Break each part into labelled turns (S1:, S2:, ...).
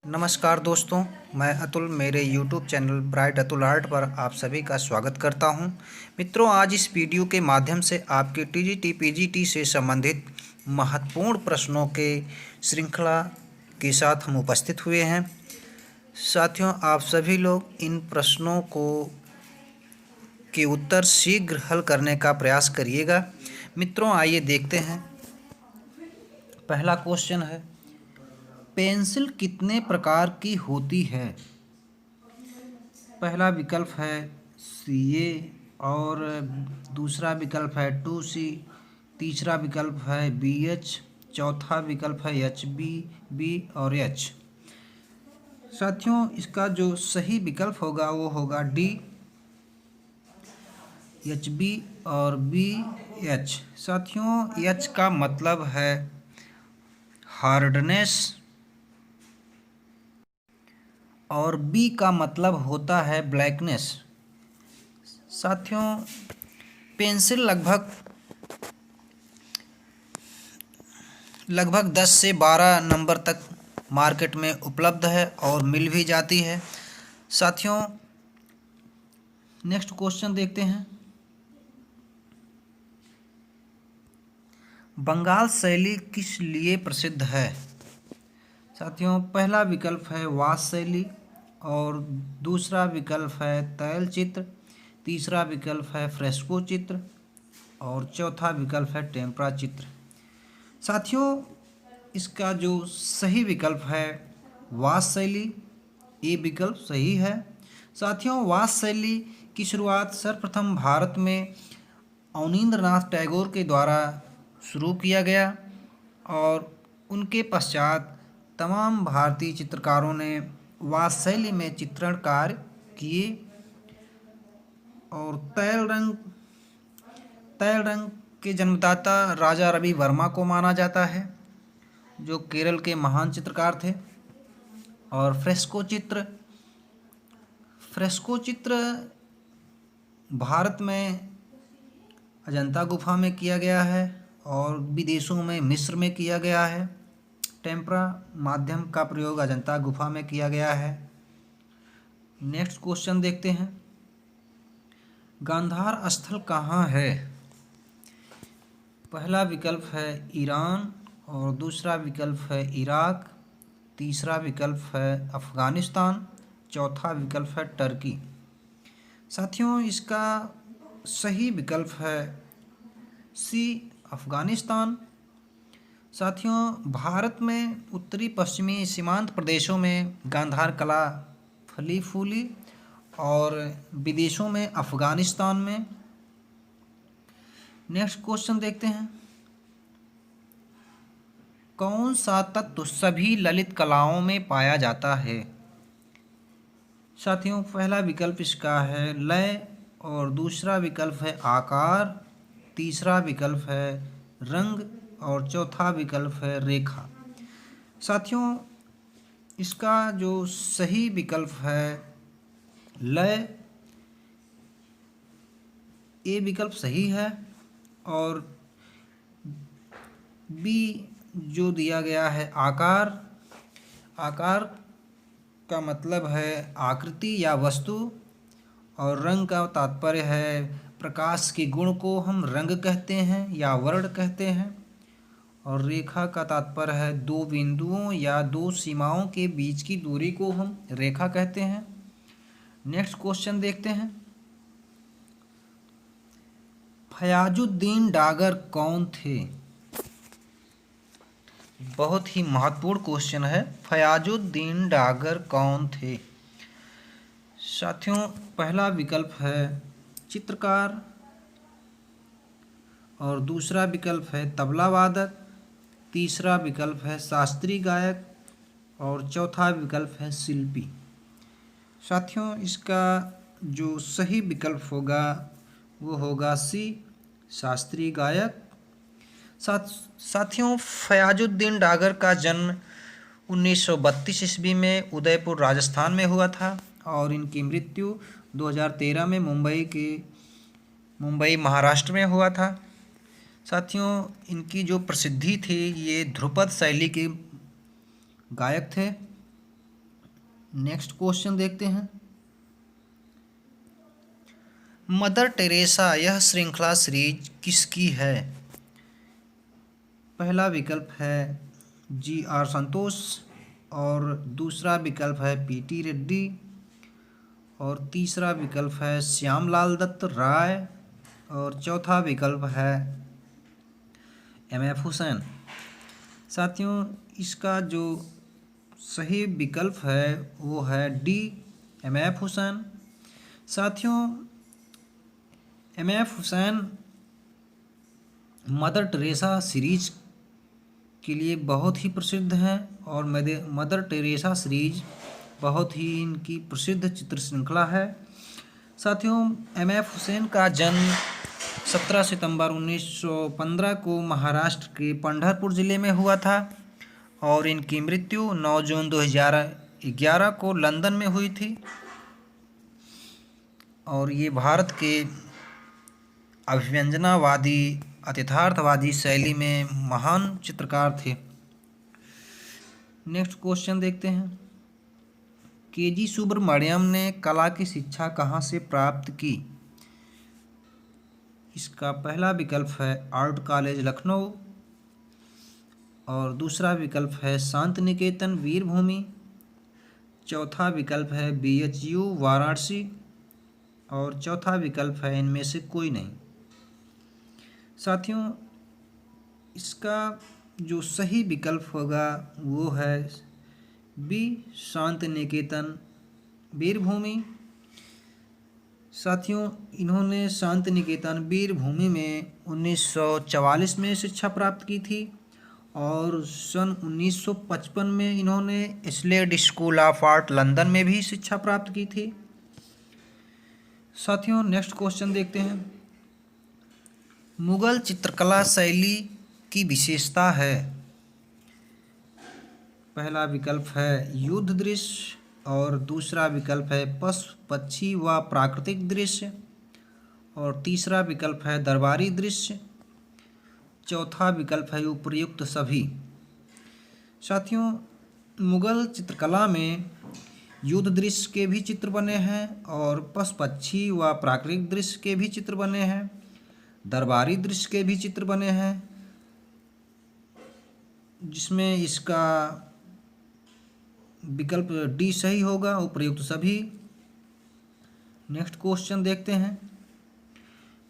S1: नमस्कार दोस्तों, मैं अतुल मेरे YouTube channel bright Atul art पर आप सभी का स्वागत करता हूं। मित्रों, आज इस वीडियो के माध्यम से आपके टीजीटी पीजीटी से संबंधित महत्वपूर्ण प्रश्नों के श्रृंखला के साथ हम उपस्थित हुए हैं। साथियों, आप सभी लोग इन प्रश्नों के उत्तर शीघ्र हल करने का प्रयास करिएगा। मित्रों, आइए देखते हैं। पहला क्वेश्चन है, पेंसिल कितने प्रकार की होती है? पहला विकल्प है CA और दूसरा विकल्प है 2C, तीसरा विकल्प है BH, चौथा विकल्प है HB, B और H। साथियों, इसका जो सही विकल्प होगा वो होगा D, HB और BH। साथियों, H का मतलब है हार्डनेस और B का मतलब होता है ब्लैकनेस। साथियों, पेंसिल लगभग 10 से 12 नंबर तक मार्केट में उपलब्ध है और मिल भी जाती है। साथियों, नेक्स्ट क्वेश्चन देखते हैं। बंगाल शैली किस लिए प्रसिद्ध है? साथियों, पहला विकल्प है वास शैली और दूसरा विकल्प है तैल चित्र, तीसरा विकल्प है फ्रेस्को चित्र और चौथा विकल्प है टेम्परा चित्र। साथियों, इसका जो सही विकल्प है वास शैली, ये विकल्प सही है। साथियों, वास शैली की शुरुआत सर्वप्रथम भारत में अवनींद्रनाथ टैगोर के द्वारा शुरू किया गया और उनके पश्चात तमाम भारतीय चित्रकारों ने वास शैली में चित्रण कार्य किए और तैल रंग के जन्मदाता राजा रवि वर्मा को माना जाता है, जो केरल के महान चित्रकार थे। और फ्रेस्को चित्र भारत में अजंता गुफा में किया गया है और विदेशों में मिस्र में किया गया है। टेम्परा माध्यम का प्रयोग अजंता गुफा में किया गया है। नेक्स्ट क्वेश्चन देखते हैं। गांधार स्थल कहाँ है? पहला विकल्प है ईरान और दूसरा विकल्प है इराक, तीसरा विकल्प है अफ़गानिस्तान, चौथा विकल्प है टर्की। साथियों, इसका सही विकल्प है C, अफ़गानिस्तान। साथियों, भारत में उत्तरी पश्चिमी सीमांत प्रदेशों में गांधार कला फली फूली और विदेशों में अफ़गानिस्तान में। नेक्स्ट क्वेश्चन देखते हैं। कौन सा तत्व सभी ललित कलाओं में पाया जाता है? साथियों, पहला विकल्प इसका है लय और दूसरा विकल्प है आकार, तीसरा विकल्प है रंग और चौथा विकल्प है रेखा। साथियों, इसका जो सही विकल्प है लय, ये विकल्प सही है और बी जो दिया गया है आकार का मतलब है आकृति या वस्तु और रंग का तात्पर्य है प्रकाश के गुण को हम रंग कहते हैं या वर्ण कहते हैं और रेखा का तात्पर्य है दो बिंदुओं या दो सीमाओं के बीच की दूरी को हम रेखा कहते हैं। नेक्स्ट क्वेश्चन देखते हैं। फयाजुद्दीन डागर कौन थे? बहुत ही महत्वपूर्ण क्वेश्चन है। फयाजुद्दीन डागर कौन थे? साथियों, पहला विकल्प है चित्रकार और दूसरा विकल्प है तबला वादक, तीसरा विकल्प है शास्त्रीय गायक और चौथा विकल्प है शिल्पी। साथियों, इसका जो सही विकल्प होगा वो होगा C, शास्त्रीय गायक। साथियों, फयाजुद्दीन डागर का जन्म 1932 ईस्वी में उदयपुर राजस्थान में हुआ था और इनकी मृत्यु 2013 में मुंबई महाराष्ट्र में हुआ था। साथियों, इनकी जो प्रसिद्धि थी, ये ध्रुपद शैली के गायक थे। नेक्स्ट क्वेश्चन देखते हैं। मदर टेरेसा यह श्रृंखला सीरीज किसकी है? पहला विकल्प है जी.आर. संतोष, और दूसरा विकल्प है पी.टी. रेड्डी, और तीसरा विकल्प है श्यामलाल दत्त राय, और चौथा विकल्प है एम.एफ. हुसैन। साथियों, इसका जो सही विकल्प है वो है डी, एम.एफ. हुसैन। साथियों, MF. Hussain Mother Teresa series के लिए बहुत ही प्रसिद्ध हैं, और मदर टेरेसा सीरीज बहुत ही इनकी प्रसिद्ध चित्र श्रृंखला है। साथियों, एम.एफ. हुसैन का जन्म 17 सितंबर 1915 को महाराष्ट्र के पंढरपुर ज़िले में हुआ था, और इनकी मृत्यु 9 जून 2011 को लंदन में हुई थी। और ये भारत के अभिव्यंजनावादी अतिथार्थवादी शैली में महान चित्रकार थे। नेक्स्ट क्वेश्चन देखते हैं। के.जी. सुब्रमण्यम ने कला की शिक्षा कहाँ से प्राप्त की? इसका पहला विकल्प है आर्ट कॉलेज लखनऊ, और दूसरा विकल्प है शांत निकेतन वीरभूमि, चौथा विकल्प है BHU वाराणसी, और चौथा विकल्प है इनमें से कोई नहीं। साथियों, इसका जो सही विकल्प होगा वो है बी, शांत निकेतन वीरभूमि। साथियों, इन्होंने शांत निकेतन वीरभूमि में 1944 में शिक्षा प्राप्त की थी, और सन 1955 में इन्होंने Slade school of art London में भी शिक्षा प्राप्त की थी। साथियों, नेक्स्ट क्वेश्चन देखते हैं। मुगल चित्रकला शैली की विशेषता है? पहला विकल्प है युद्ध दृश्य, और दूसरा विकल्प है पशु पक्षी व प्राकृतिक दृश्य, और तीसरा विकल्प है दरबारी दृश्य, चौथा विकल्प है उपर्युक्त सभी। साथियों, मुगल चित्रकला में युद्ध दृश्य के भी चित्र बने हैं, और पशु पक्षी व प्राकृतिक दृश्य के भी चित्र बने हैं, दरबारी दृश्य के भी चित्र बने हैं, जिसमें इसका विकल्प डी सही होगा, उपर्युक्त सभी। नेक्स्ट क्वेश्चन देखते हैं।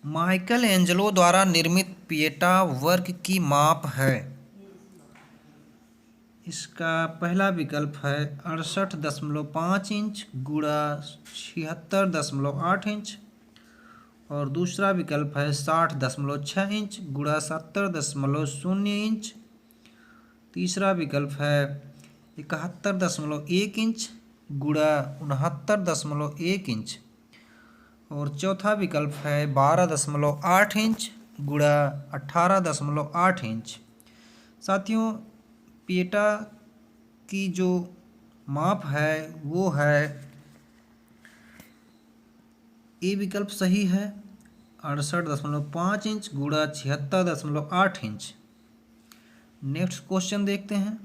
S1: माइकल एंजेलो द्वारा निर्मित पिएटा वर्ग की माप है? इसका पहला विकल्प है 68.5 इंच गुणा 76.8 इंच, और दूसरा विकल्प है 60.6 इंच गुणा 70.0 इंच, तीसरा विकल्प है 71.1 इंच गुणा 69.1 इंच, और चौथा विकल्प है 12.8 इंच गुणा 18.8 इंच। साथियों, पिएटा की जो माप है वो है ए विकल्प सही है, 68.5 इंच गुणा 76.8 इंच। नेक्स्ट क्वेश्चन देखते हैं।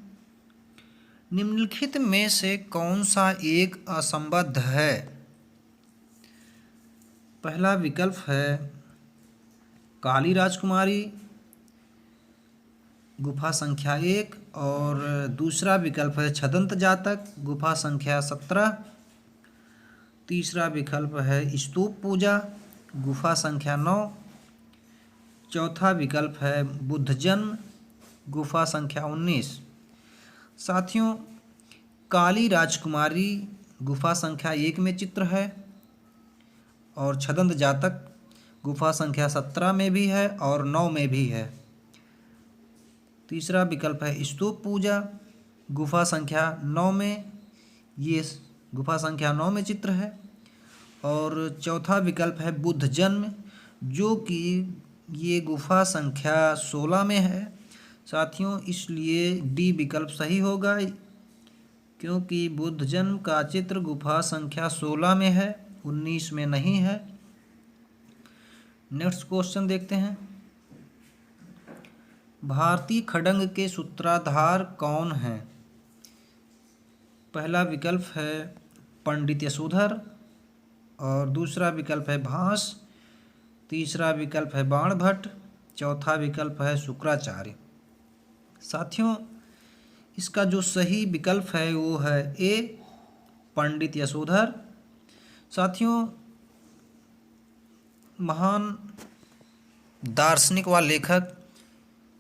S1: निम्नलिखित में से कौन सा एक असंबद्ध है? पहला विकल्प है काली राजकुमारी गुफा संख्या 1, और दूसरा विकल्प है छदंत जातक गुफा संख्या 17, तीसरा विकल्प है स्तूप पूजा गुफा संख्या 9, चौथा विकल्प है बुद्ध जन्म गुफा संख्या 19। साथियों, काली राजकुमारी गुफा संख्या 1 में चित्र है, और छदंत जातक गुफा संख्या 17 में भी है और 9 में भी है। तीसरा विकल्प है स्तूप पूजा गुफा संख्या 9 में, ये गुफा संख्या 9 में चित्र है, और चौथा विकल्प है बुद्ध जन्म जो कि ये गुफा संख्या 16 में है। साथियों, इसलिए डी विकल्प सही होगा, क्योंकि बुद्ध जन्म का चित्र गुफा संख्या 16 में है, 19 में नहीं है। नेक्स्ट क्वेश्चन देखते हैं। भारतीय खड्ग के सूत्रधार कौन हैं? पहला विकल्प है पंडित यशोधर और दूसरा विकल्प है भास, तीसरा विकल्प है बाणभट्ट, चौथा विकल्प है शुक्राचार्य। साथियों, इसका जो सही विकल्प है वो है ए, पंडित यशोधर। साथियों, महान दार्शनिक व लेखक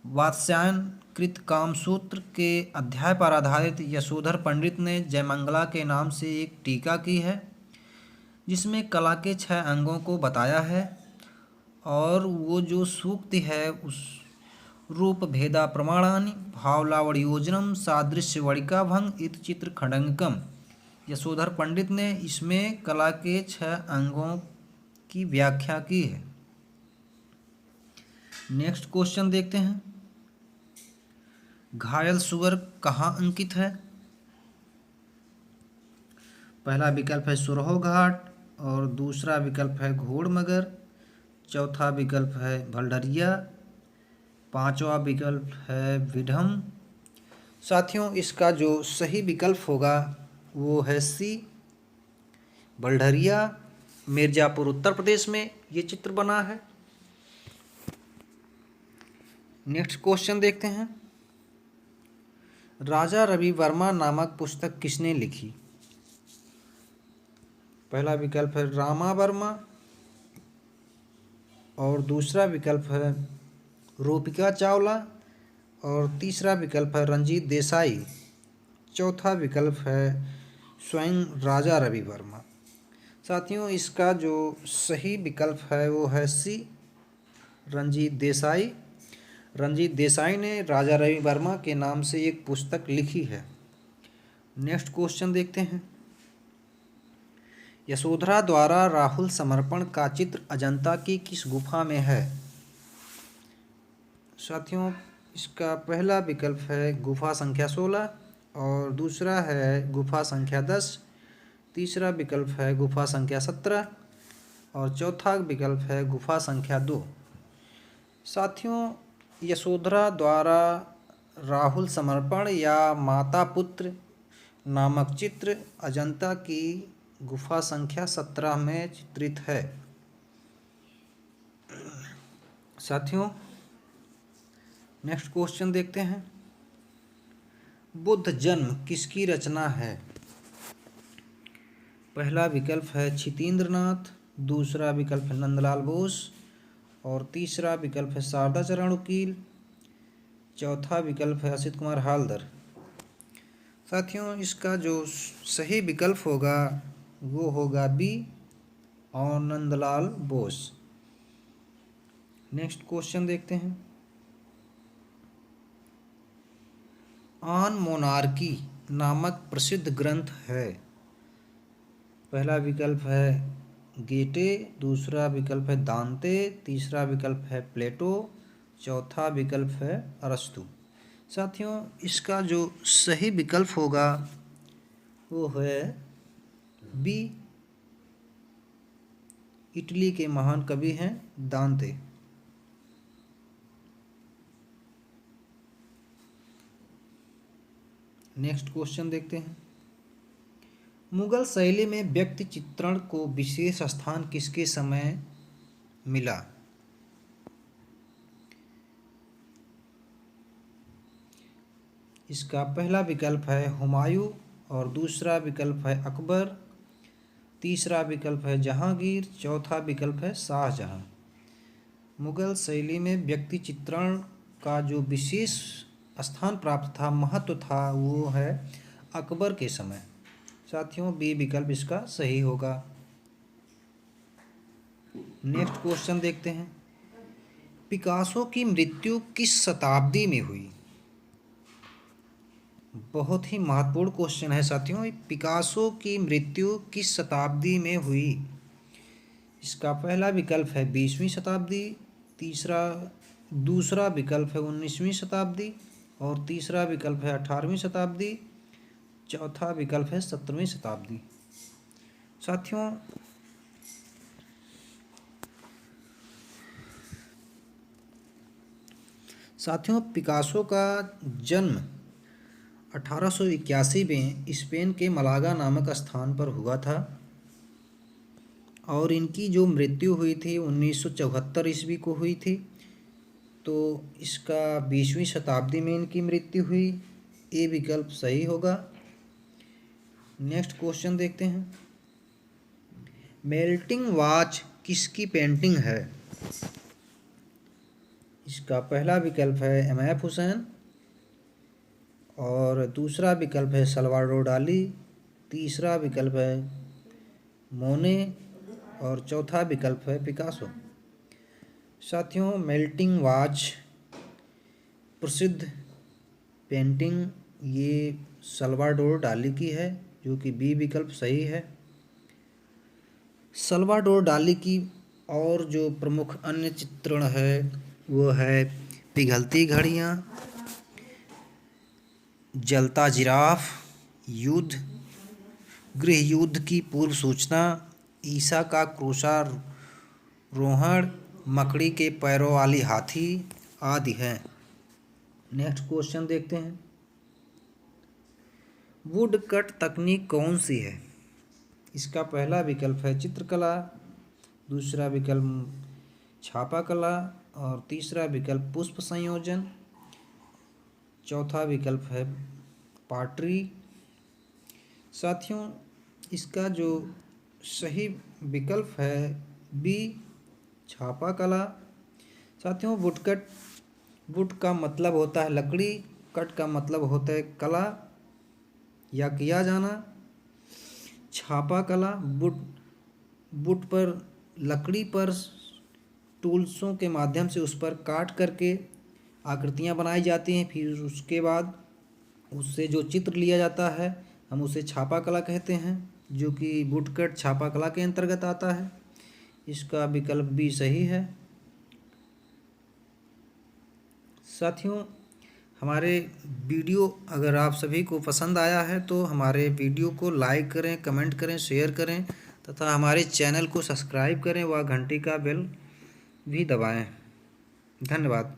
S1: वात्स्यायन कृत कामसूत्र के अध्याय पर आधारित यशोधर पंडित ने जयमंगला के नाम से एक टीका की है, जिसमें कला के 6 अंगों को बताया है। और वो जो सूक्ति है उस रूप भेदा प्रमाणानि भावलावणयोजनम सादृश्य वणिका भंग इत चित्र खंडंकम। यशोधर पंडित ने इसमें कला के 6 अंगों की व्याख्या की है। नेक्स्ट क्वेश्चन देखते हैं। घायल सुअर कहाँ अंकित है? पहला विकल्प है सुरहो घाट और दूसरा विकल्प है घोड़मगर, चौथा विकल्प है भलडरिया, पांचवा विकल्प है विढम। साथियों, इसका जो सही विकल्प होगा वो है सी, भलडरिया। मिर्ज़ापुर उत्तर प्रदेश में ये चित्र बना है। नेक्स्ट क्वेश्चन देखते हैं। राजा रवि वर्मा नामक पुस्तक किसने लिखी? पहला विकल्प है रामा वर्मा और दूसरा विकल्प है रूपिका चावला और तीसरा विकल्प है रंजीत देसाई, चौथा विकल्प है स्वयं राजा रवि वर्मा। साथियों, इसका जो सही विकल्प है वो है सी, रंजीत देसाई। रंजीत देसाई ने राजा रवि वर्मा के नाम से एक पुस्तक लिखी है। नेक्स्ट क्वेश्चन देखते हैं। यशोधरा द्वारा राहुल समर्पण का चित्र अजंता की किस गुफा में है? साथियों, इसका पहला विकल्प है गुफा संख्या 16 और दूसरा है गुफा संख्या 10, तीसरा विकल्प है गुफा संख्या 17 और चौथा विकल्प है गुफा संख्या 2। साथियों, यशोधरा द्वारा राहुल समर्पण या माता पुत्र नामक चित्र अजंता की गुफा संख्या 17 में चित्रित है। साथियों, नेक्स्ट क्वेश्चन देखते हैं। बुद्ध जन्म किसकी रचना है? पहला विकल्प है क्षितीन्द्रनाथ, दूसरा विकल्प है नंदलाल बोस और तीसरा विकल्प है शारदा चरण उकील, चौथा विकल्प है असित कुमार हालदर। साथियों, इसका जो सही विकल्प होगा वो होगा बी और नंदलाल बोस। नेक्स्ट क्वेश्चन देखते हैं। ऑन मोनार्की नामक प्रसिद्ध ग्रंथ है। पहला विकल्प है गेटे, दूसरा विकल्प है दांते, तीसरा विकल्प है प्लेटो, चौथा विकल्प है अरस्तु। साथियों, इसका जो सही विकल्प होगा वो है बी, इटली के महान कवि हैं दांते। नेक्स्ट क्वेश्चन देखते हैं। मुगल शैली में व्यक्ति चित्रण को विशेष स्थान किसके समय मिला? इसका पहला विकल्प है हुमायूं और दूसरा विकल्प है अकबर, तीसरा विकल्प है जहांगीर, चौथा विकल्प है शाहजहां। मुगल शैली में व्यक्ति चित्रण का जो विशेष स्थान प्राप्त था, महत्व था, वो है अकबर के समय। साथियों, बी विकल्प इसका सही होगा। नेक्स्ट क्वेश्चन देखते हैं। पिकासो की मृत्यु किस शताब्दी में हुई? बहुत ही महत्वपूर्ण क्वेश्चन है साथियों। पिकासो की मृत्यु किस शताब्दी में हुई? इसका पहला विकल्प है 20वीं शताब्दी, दूसरा विकल्प है 19वीं शताब्दी और तीसरा विकल्प है 18वीं शताब्दी, चौथा विकल्प है 17वीं शताब्दी। साथियों, पिकासो का जन्म 1881 में स्पेन के मलागा नामक स्थान पर हुआ था और इनकी जो मृत्यु हुई थी 1974 ईस्वी को हुई थी। तो इसका 20वीं शताब्दी में इनकी मृत्यु हुई। ए विकल्प सही होगा। नेक्स्ट क्वेश्चन देखते हैं। मेल्टिंग वॉच किसकी पेंटिंग है? इसका पहला विकल्प है एम.एफ. हुसैन और दूसरा विकल्प है सल्वाडोर डाली, तीसरा विकल्प है मोने और चौथा विकल्प है पिकासो। साथियों, मेल्टिंग वॉच प्रसिद्ध पेंटिंग ये सल्वाडोर डाली की है, जो कि बी विकल्प सही है। सल्वाडोर डाली की और जो प्रमुख अन्य चित्रण है वो है पिघलती घड़ियाँ, जलता जिराफ, युद्ध, गृह युद्ध की पूर्व सूचना, ईसा का क्रूसारोहण, मकड़ी के पैरों वाली हाथी आदि हैं। नेक्स्ट क्वेश्चन देखते हैं। वुड कट तकनीक कौन सी है? इसका पहला विकल्प है चित्रकला, दूसरा विकल्प छापा कला और तीसरा विकल्प पुष्प संयोजन, चौथा विकल्प है पाटरी। साथियों, इसका जो सही विकल्प है बी छापा कला। साथियों, वुड का मतलब होता है लकड़ी, कट का मतलब होता है कला या किया जाना। छापा कला वुड पर लकड़ी पर टूल्सों के माध्यम से उस पर काट करके आकृतियाँ बनाई जाती हैं, फिर उसके बाद उससे जो चित्र लिया जाता है हम उसे छापा कला कहते हैं, जो कि वुडकट छापा कला के अंतर्गत आता है। इसका विकल्प भी सही है। साथियों, हमारे वीडियो अगर आप सभी को पसंद आया है तो हमारे वीडियो को लाइक करें, कमेंट करें, शेयर करें तथा हमारे चैनल को सब्सक्राइब करें व घंटी का बेल भी दबाएं। धन्यवाद।